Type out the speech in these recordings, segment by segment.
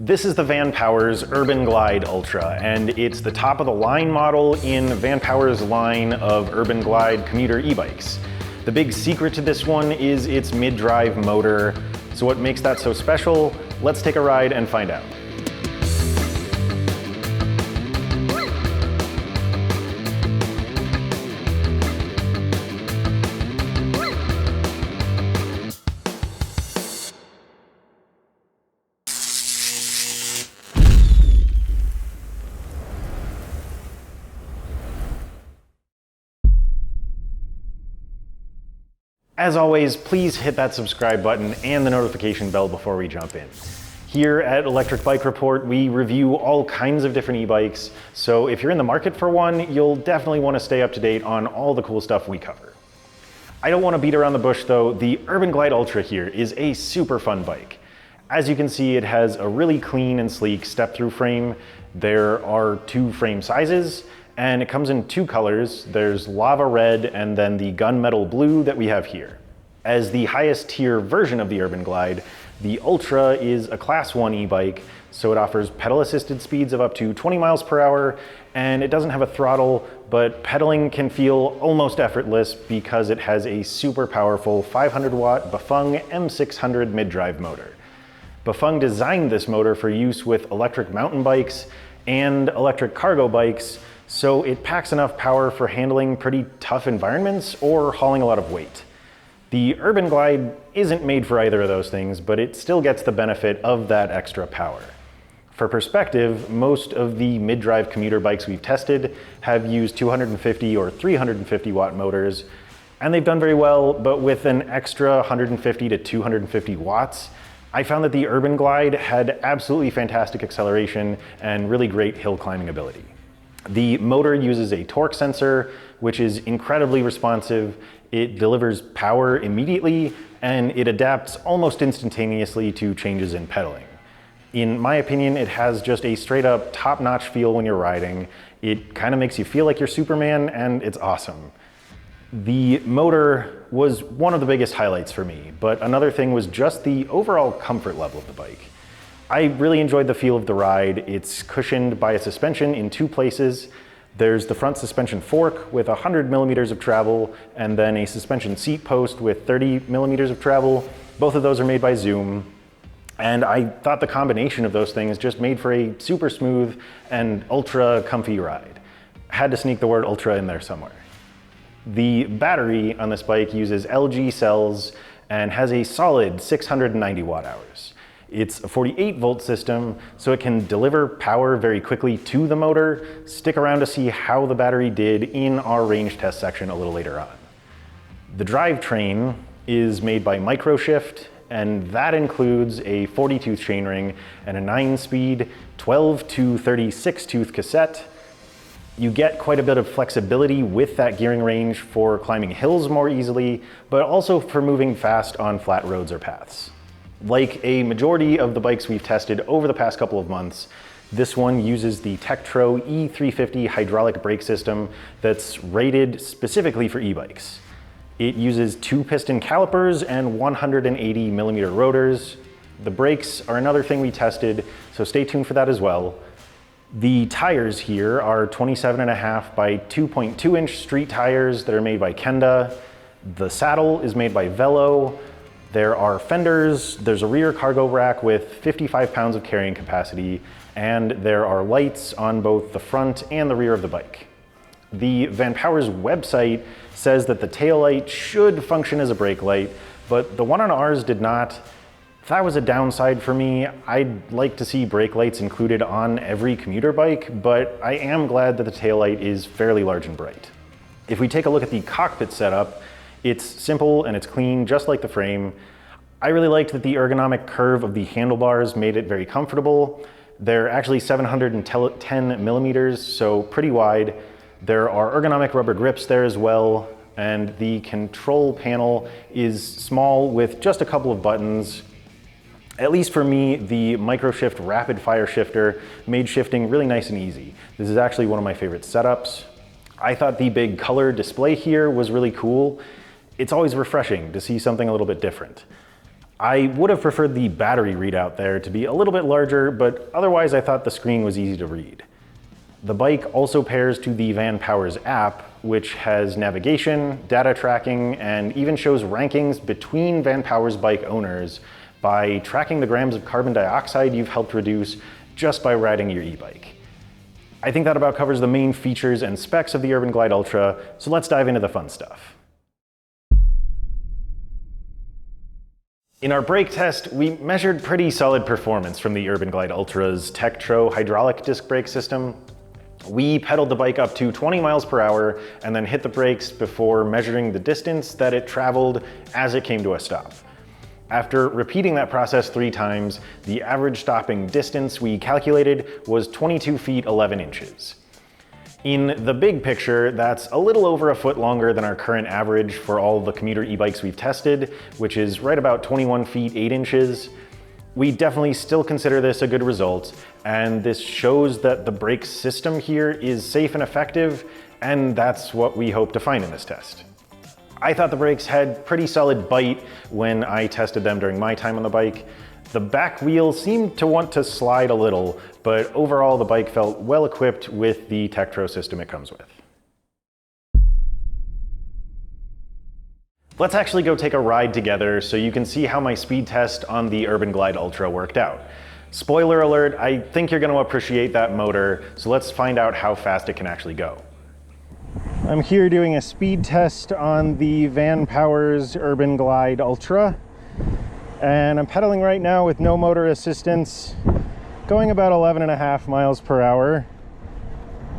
This is the Vanpowers UrbanGlide Ultra, and it's the top of the line model in Vanpowers' line of UrbanGlide commuter e-bikes. The big secret to this one is its mid-drive motor. So what makes that so special? Let's take a ride and find out. As always, please hit that subscribe button and the notification bell before we jump in. Here at Electric Bike Report, we review all kinds of different e-bikes, so if you're in the market for one, you'll definitely want to stay up to date on all the cool stuff we cover. I don't want to beat around the bush though, the UrbanGlide Ultra here is a super fun bike. As you can see, it has a really clean and sleek step-thru frame. There are two frame sizes, and it comes in two colors. There's lava red and then the gunmetal blue that we have here. As the highest tier version of the UrbanGlide, the Ultra is a class 1 e-bike, so it offers pedal assisted speeds of up to 20 miles per hour, and it doesn't have a throttle, but pedaling can feel almost effortless because it has a super powerful 500 watt Bafang M600 mid-drive motor. Bafang designed this motor for use with electric mountain bikes and electric cargo bikes, so it packs enough power for handling pretty tough environments or hauling a lot of weight. The UrbanGlide isn't made for either of those things, but it still gets the benefit of that extra power. For perspective, most of the mid-drive commuter bikes we've tested have used 250 or 350 watt motors, and they've done very well, but with an extra 150 to 250 watts, I found that the UrbanGlide had absolutely fantastic acceleration and really great hill climbing ability. The motor uses a torque sensor, which is incredibly responsive. It delivers power immediately, and it adapts almost instantaneously to changes in pedaling. In my opinion, it has just a straight up top-notch feel when you're riding. It kind of makes you feel like you're Superman, and it's awesome. The motor was one of the biggest highlights for me, but another thing was just the overall comfort level of the bike. I really enjoyed the feel of the ride. It's cushioned by a suspension in two places. There's the front suspension fork with 100 millimeters of travel, and then a suspension seat post with 30 millimeters of travel. Both of those are made by Zoom. And I thought the combination of those things just made for a super smooth and ultra comfy ride. Had to sneak the word ultra in there somewhere. The battery on this bike uses LG cells and has a solid 690 watt hours. It's a 48 volt system, so it can deliver power very quickly to the motor. Stick around to see how the battery did in our range test section a little later on. The drivetrain is made by Microshift, and that includes a 40 tooth chainring and a 9-speed 12 to 36 tooth cassette. You get quite a bit of flexibility with that gearing range for climbing hills more easily, but also for moving fast on flat roads or paths. Like a majority of the bikes we've tested over the past couple of months, this one uses the Tektro E350 hydraulic brake system that's rated specifically for e-bikes. It uses 2 piston calipers and 180 millimeter rotors. The brakes are another thing we tested, so stay tuned for that as well. The tires here are 27.5 by 2.2 inch street tires that are made by Kenda. The saddle is made by Velo. There are fenders, there's a rear cargo rack with 55 pounds of carrying capacity, and there are lights on both the front and the rear of the bike. The Vanpowers website says that the taillight should function as a brake light, but the one on ours did not. That was a downside for me. I'd like to see brake lights included on every commuter bike, but I am glad that the taillight is fairly large and bright. If we take a look at the cockpit setup, it's simple and it's clean, just like the frame. I really liked that the ergonomic curve of the handlebars made it very comfortable. They're actually 710 millimeters, so pretty wide. There are ergonomic rubber grips there as well, and the control panel is small with just a couple of buttons. At least for me, the Microshift rapid fire shifter made shifting really nice and easy. This is actually one of my favorite setups. I thought the big color display here was really cool. It's always refreshing to see something a little bit different. I would have preferred the battery readout there to be a little bit larger, but otherwise I thought the screen was easy to read. The bike also pairs to the Vanpowers app, which has navigation, data tracking, and even shows rankings between Vanpowers bike owners by tracking the grams of carbon dioxide you've helped reduce just by riding your e-bike. I think that about covers the main features and specs of the UrbanGlide Ultra, so let's dive into the fun stuff. In our brake test, we measured pretty solid performance from the UrbanGlide Ultra's step-thru hydraulic disc brake system. We pedaled the bike up to 20 miles per hour and then hit the brakes before measuring the distance that it traveled as it came to a stop. After repeating that process 3 times, the average stopping distance we calculated was 22 feet 11 inches. In the big picture, that's a little over a foot longer than our current average for all the commuter e-bikes we've tested, which is right about 21 feet 8 inches. We definitely still consider this a good result, and this shows that the brake system here is safe and effective, and that's what we hope to find in this test. I thought the brakes had pretty solid bite when I tested them during my time on the bike. The back wheel seemed to want to slide a little, but overall the bike felt well equipped with the step-thru system it comes with. Let's actually go take a ride together so you can see how my speed test on the UrbanGlide Ultra worked out. Spoiler alert, I think you're going to appreciate that motor, so let's find out how fast it can actually go. I'm here doing a speed test on the Vanpowers UrbanGlide Ultra, and I'm pedaling right now with no motor assistance, going about 11.5 miles per hour,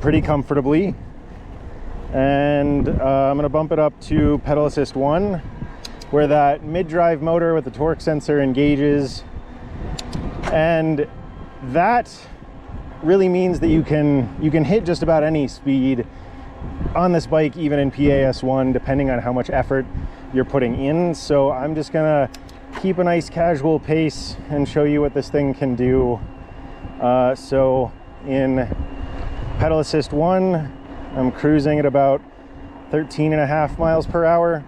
pretty comfortably. And I'm gonna bump it up to pedal assist 1, where that mid-drive motor with the torque sensor engages. And that really means that you can hit just about any speed on this bike, even in PAS 1, depending on how much effort you're putting in. So I'm just gonna keep a nice casual pace and show you what this thing can do. So in pedal assist 1, I'm cruising at about 13.5 miles per hour.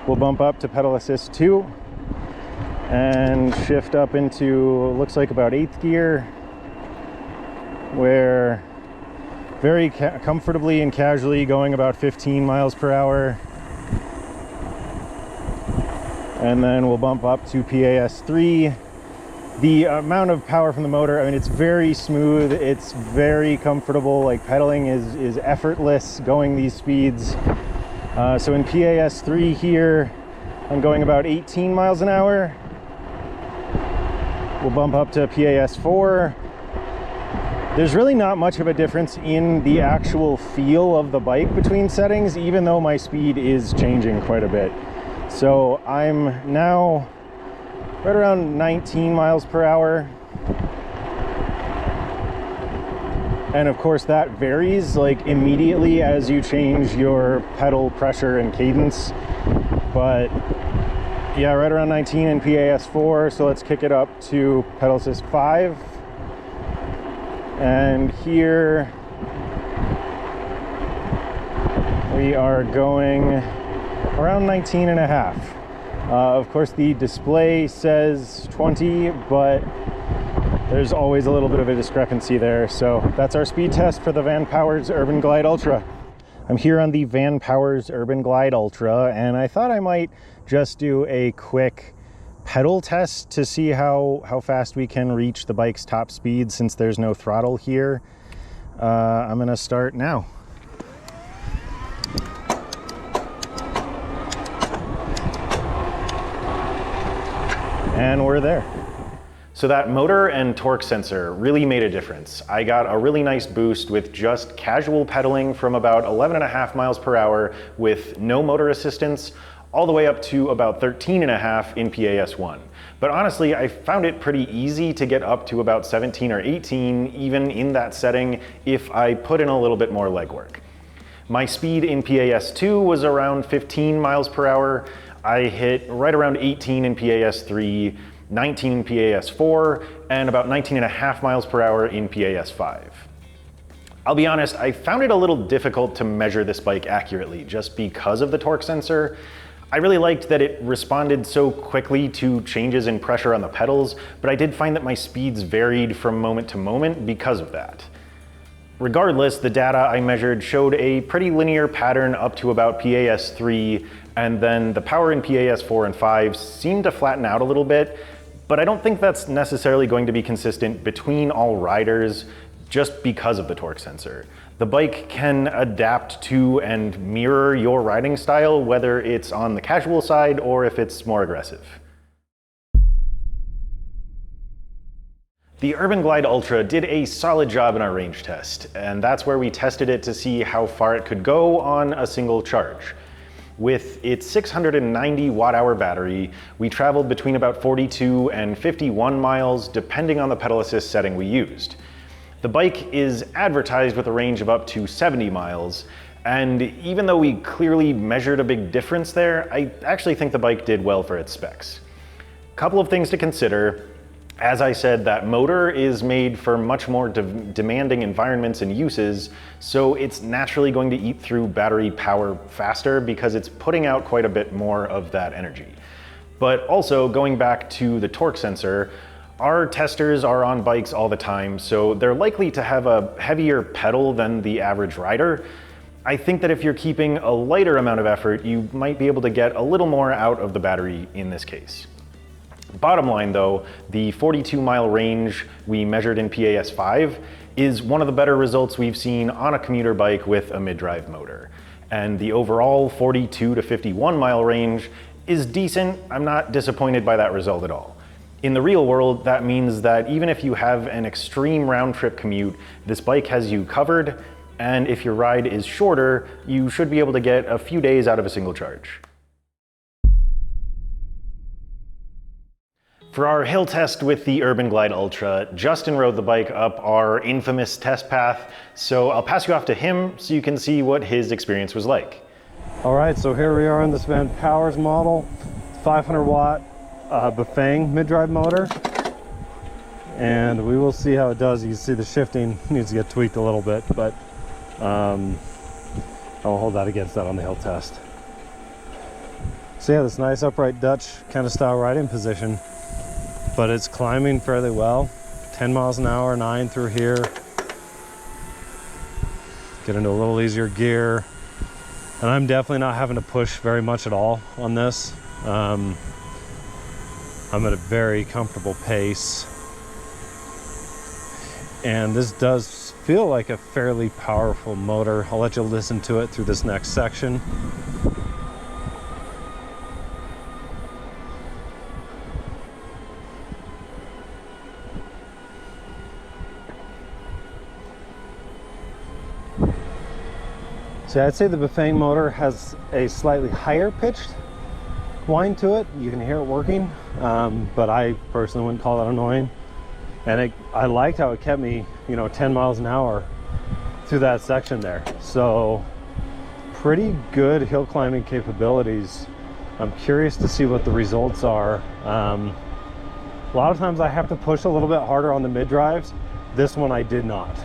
We'll bump up to pedal assist 2 and shift up into, looks like about 8th gear, where very comfortably and casually going about 15 miles per hour. And then we'll bump up to PAS 3. The amount of power from the motor, I mean, it's very smooth, it's very comfortable, like pedaling is effortless going these speeds. So in PAS 3 here, I'm going about 18 miles an hour. We'll bump up to PAS 4. There's really not much of a difference in the actual feel of the bike between settings, even though my speed is changing quite a bit. So I'm now right around 19 miles per hour. And of course that varies like immediately as you change your pedal pressure and cadence. But yeah, right around 19 in PAS 4. So let's kick it up to pedal assist 5. And here we are going around 19.5. Of course, the display says 20, but there's always a little bit of a discrepancy there. So that's our speed test for the Vanpowers UrbanGlide Ultra. I'm here on the Vanpowers UrbanGlide Ultra, and I thought I might just do a quick pedal test to see how fast we can reach the bike's top speed since there's no throttle here. I'm gonna start now. And we're there. So that motor and torque sensor really made a difference. I got a really nice boost with just casual pedaling from about 11.5 miles per hour with no motor assistance, all the way up to about 13.5 in PAS 1. But honestly, I found it pretty easy to get up to about 17 or 18, even in that setting, if I put in a little bit more legwork. My speed in PAS 2 was around 15 miles per hour. I hit right around 18 in PAS 3, 19 in PAS 4, and about 19.5 miles per hour in PAS 5. I'll be honest, I found it a little difficult to measure this bike accurately just because of the torque sensor. I really liked that it responded so quickly to changes in pressure on the pedals, but I did find that my speeds varied from moment to moment because of that. Regardless, the data I measured showed a pretty linear pattern up to about PAS 3, and then the power in PAS 4 and 5 seemed to flatten out a little bit, but I don't think that's necessarily going to be consistent between all riders just because of the torque sensor. The bike can adapt to and mirror your riding style, whether it's on the casual side or if it's more aggressive. The UrbanGlide Ultra did a solid job in our range test, and that's where we tested it to see how far it could go on a single charge. With its 690 watt-hour battery, we traveled between about 42 and 51 miles, depending on the pedal assist setting we used. The bike is advertised with a range of up to 70 miles, and even though we clearly measured a big difference there, I actually think the bike did well for its specs. Couple of things to consider. As I said, that motor is made for much more demanding environments and uses, so it's naturally going to eat through battery power faster because it's putting out quite a bit more of that energy. But also, going back to the torque sensor, our testers are on bikes all the time, so they're likely to have a heavier pedal than the average rider. I think that if you're keeping a lighter amount of effort, you might be able to get a little more out of the battery in this case. Bottom line though, the 42-mile range we measured in PAS 5 is one of the better results we've seen on a commuter bike with a mid-drive motor. And the overall 42 to 51-mile range is decent. I'm not disappointed by that result at all. In the real world, that means that even if you have an extreme round-trip commute, this bike has you covered, and if your ride is shorter, you should be able to get a few days out of a single charge. For our hill test with the UrbanGlide Ultra, Justin rode the bike up our infamous test path, so I'll pass you off to him so you can see what his experience was like. All right, so here we are on this Vanpowers model, 500 watt Bafang mid-drive motor, and we will see how it does. You can see the shifting needs to get tweaked a little bit, but I'll hold that against that on the hill test. So yeah, this nice upright Dutch kind of style riding position, but it's climbing fairly well. 10 miles an hour, 9 through here. Get into a little easier gear, and I'm definitely not having to push very much at all on this. I'm at a very comfortable pace, and this does feel like a fairly powerful motor. I'll let you listen to it through this next section. So I'd say the Bafang motor has a slightly higher pitched whine to it. You can hear it working, but I personally wouldn't call that annoying. And I liked how it kept me, 10 miles an hour through that section there. So pretty good hill climbing capabilities. I'm curious to see what the results are. A lot of times I have to push a little bit harder on the mid drives. This one I did not.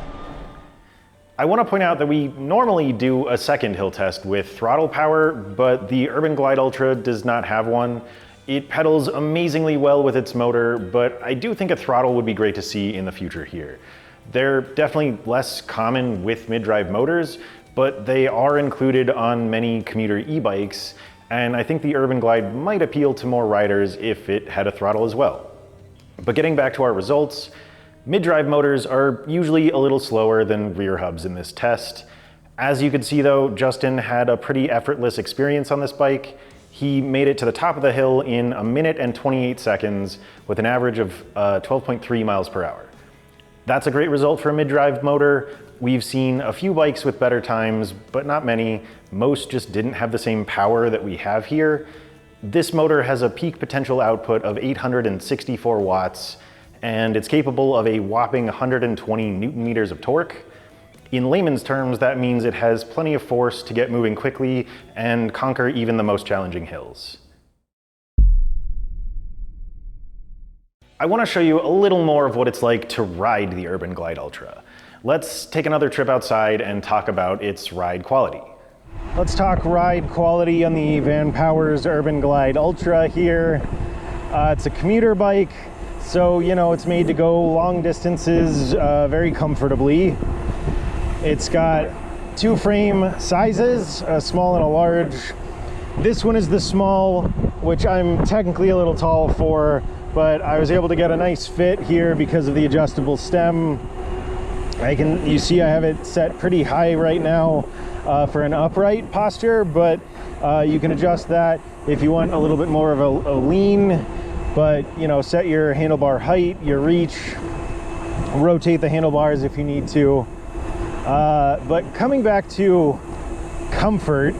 I want to point out that we normally do a second hill test with throttle power, but the UrbanGlide Ultra does not have one. It pedals amazingly well with its motor, but I do think a throttle would be great to see in the future here. They're definitely less common with mid-drive motors, but they are included on many commuter e-bikes, and I think the UrbanGlide might appeal to more riders if it had a throttle as well. But getting back to our results, mid-drive motors are usually a little slower than rear hubs in this test. As you can see though, Justin had a pretty effortless experience on this bike. He made it to the top of the hill in 1 minute and 28 seconds with an average of 12.3 miles per hour. That's a great result for a mid-drive motor. We've seen a few bikes with better times, but not many. Most just didn't have the same power that we have here. This motor has a peak potential output of 864 watts, and it's capable of a whopping 120 Newton meters of torque. In layman's terms, that means it has plenty of force to get moving quickly and conquer even the most challenging hills. I want to show you a little more of what it's like to ride the UrbanGlide Ultra. Let's take another trip outside and talk about its ride quality. Let's talk ride quality on the Vanpowers UrbanGlide Ultra here. It's a commuter bike, so you know it's made to go long distances very comfortably. It's got two frame sizes, a small and a large. This one is the small, which I'm technically a little tall for, but I was able to get a nice fit here because of the adjustable stem. You see I have it set pretty high right now for an upright posture, but you can adjust that if you want a little bit more of a lean, but you know, set your handlebar height, your reach, rotate the handlebars if you need to. But coming back to comfort,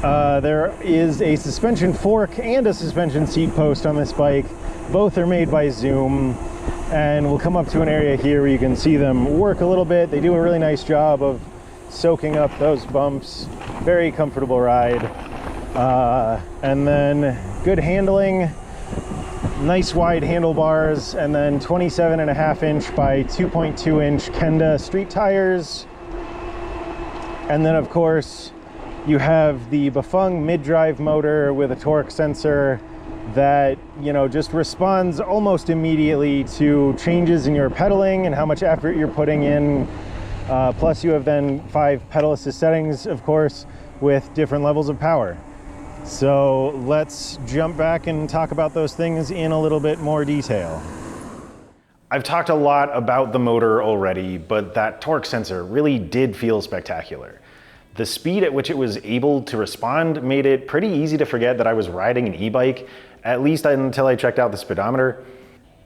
there is a suspension fork and a suspension seat post on this bike. Both are made by Zoom, and we'll come up to an area here where you can see them work a little bit. They do a really nice job of soaking up those bumps. Very comfortable ride. And then good handling, nice wide handlebars, and then 27.5 inch by 2.2 inch Kenda street tires. And then of course you have the Bafang mid-drive motor with a torque sensor that, you know, just responds almost immediately to changes in your pedaling and how much effort you're putting in. Plus you have then 5 pedal assist settings, of course, with different levels of power. So let's jump back and talk about those things in a little bit more detail. I've talked a lot about the motor already, but that torque sensor really did feel spectacular. The speed at which it was able to respond made it pretty easy to forget that I was riding an e-bike, at least until I checked out the speedometer.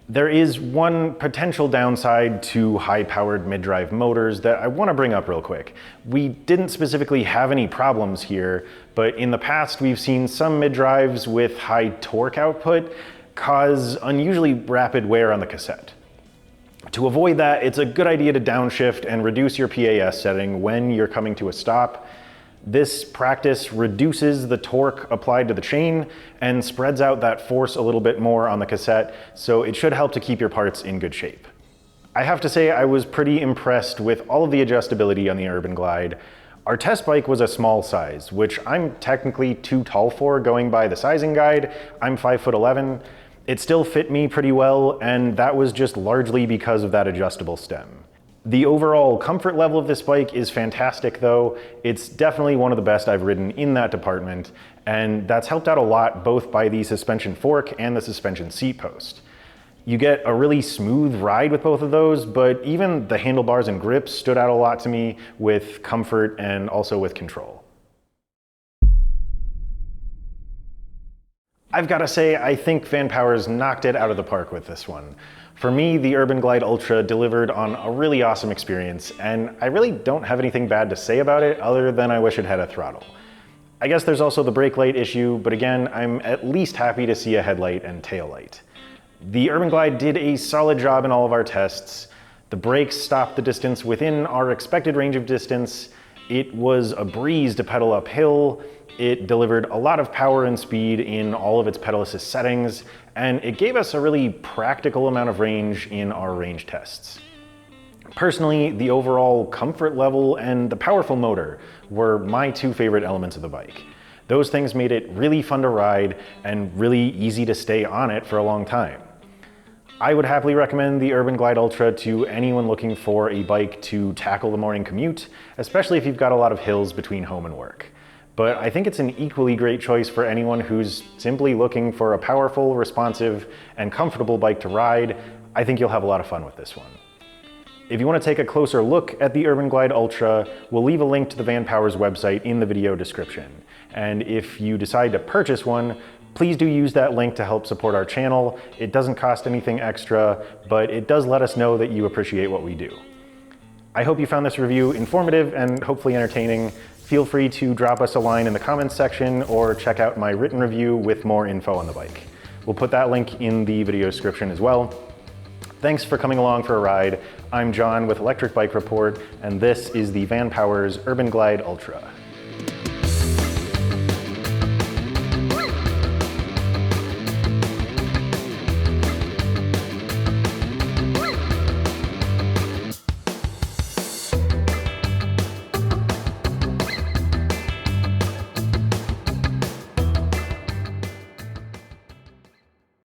There is one potential downside to high-powered mid-drive motors that I want to bring up real quick. We didn't specifically have any problems here, but in the past we've seen some mid-drives with high torque output cause unusually rapid wear on the cassette. To avoid that, it's a good idea to downshift and reduce your PAS setting when you're coming to a stop. This practice reduces the torque applied to the chain and spreads out that force a little bit more on the cassette, so it should help to keep your parts in good shape. I have to say I was pretty impressed with all of the adjustability on the UrbanGlide. Our test bike was a small size, which I'm technically too tall for going by the sizing guide. I'm 5'11". It still fit me pretty well, and that was just largely because of that adjustable stem. The overall comfort level of this bike is fantastic though. It's definitely one of the best I've ridden in that department, and that's helped out a lot both by the suspension fork and the suspension seat post. You get a really smooth ride with both of those, but even the handlebars and grips stood out a lot to me with comfort and also with control. I've got to say, I think Vanpowers knocked it out of the park with this one. For me, the UrbanGlide Ultra delivered on a really awesome experience, and I really don't have anything bad to say about it other than I wish it had a throttle. I guess there's also the brake light issue, but again, I'm at least happy to see a headlight and tail light. The UrbanGlide did a solid job in all of our tests. The brakes stopped the distance within our expected range of distance. It was a breeze to pedal uphill. It delivered a lot of power and speed in all of its pedal assist settings, and it gave us a really practical amount of range in our range tests. Personally, the overall comfort level and the powerful motor were my two favorite elements of the bike. Those things made it really fun to ride and really easy to stay on it for a long time. I would happily recommend the UrbanGlide Ultra to anyone looking for a bike to tackle the morning commute, especially if you've got a lot of hills between home and work. But I think it's an equally great choice for anyone who's simply looking for a powerful, responsive, and comfortable bike to ride. I think you'll have a lot of fun with this one. If you want to take a closer look at the UrbanGlide Ultra, we'll leave a link to the Vanpowers website in the video description. And if you decide to purchase one, please do use that link to help support our channel. It doesn't cost anything extra, but it does let us know that you appreciate what we do. I hope you found this review informative and hopefully entertaining. Feel free to drop us a line in the comments section or check out my written review with more info on the bike. We'll put that link in the video description as well. Thanks for coming along for a ride. I'm John with Electric Bike Report, and this is the Vanpowers UrbanGlide Ultra.